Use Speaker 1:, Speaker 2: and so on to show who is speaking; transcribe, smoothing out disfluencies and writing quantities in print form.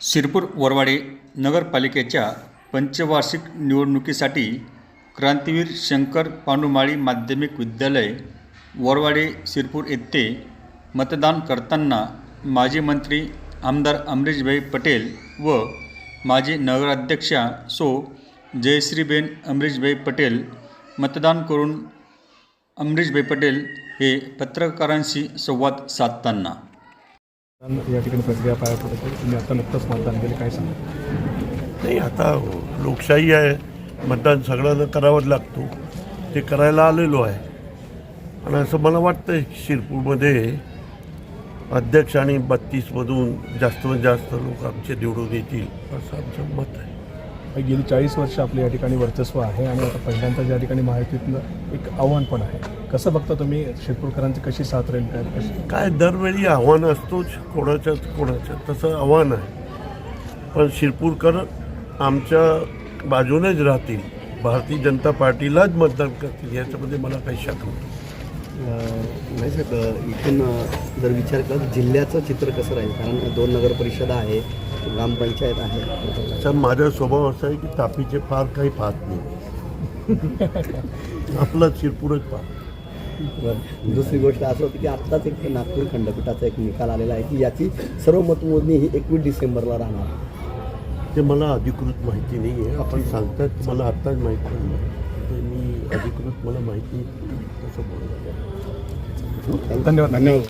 Speaker 1: शिरपूर वरवाडे नगरपालिकेच्या पंचवार्षिक निवडणुकीसाठी क्रांतीवीर शंकर पांडुमाळी माध्यमिक विद्यालय वरवाडे शिरपूर येथे मतदान करताना माजी मंत्री आमदार अमरीशभाई पटेल व माजी नगराध्यक्षा सो जयश्रीबेन अमरीशभाई पटेल मतदान करून अमरीशभाई पटेल हे पत्रकारांशी संवाद साधताना
Speaker 2: या ठिकाणी प्रक्रिया पार पडते. तुम्ही आता नुकतंच मतदान केलं, काय सांगा?
Speaker 3: नाही, आता लोकशाही आहे, मतदान सगळ्यांना करावंच लागतो, ते करायला आलेलो आहे. आणि असं मला वाटतं शिरपूरमध्ये अध्यक्ष आणि 32मधून जास्तीत जास्त लोक आमचे निवडून येतील असं आमचं मत आहे.
Speaker 2: गेली 40 वर्ष आपल्या या ठिकाणी वर्चस्व आहे आणि आता पहिल्यांदाच या ठिकाणी महायुतीतनं एक आव्हान पण आहे. कसं बघता तुम्ही शिरपूरकरांची कशी साथ राहील?
Speaker 3: काय दरवेळी आव्हान असतोच, कोणाचं तसं आव्हान आहे. पण शिरपूरकर आमच्या बाजूनेच राहतील, भारतीय जनता पार्टीलाच मतदान करतील याच्यामध्ये मला काही शक नाही.
Speaker 4: नाही साहेब, इथून जर विचार केला तर जिल्ह्याचं चित्र कसं राहील? कारण 2 नगरपरिषदा आहे, ग्रामपंचायत आहे.
Speaker 3: तर माझा स्वभाव असा आहे की तापीचे फार काही पाहत नाही, आपलं शिरपूरच पाहत.
Speaker 4: दुसरी गोष्ट असं होती की आत्ताच एक नागपूर खंडपीठाचा एक निकाल आलेला आहे की याची सर्व मतमोजणी ही 21 डिसेंबरला राहणार.
Speaker 3: ते मला अधिकृत माहिती नाही आहे. आपण सांगतात मला आत्ताच माहीत पडलं, ते मी अधिकृत मला माहिती तसं बोलतो.
Speaker 2: धन्यवाद.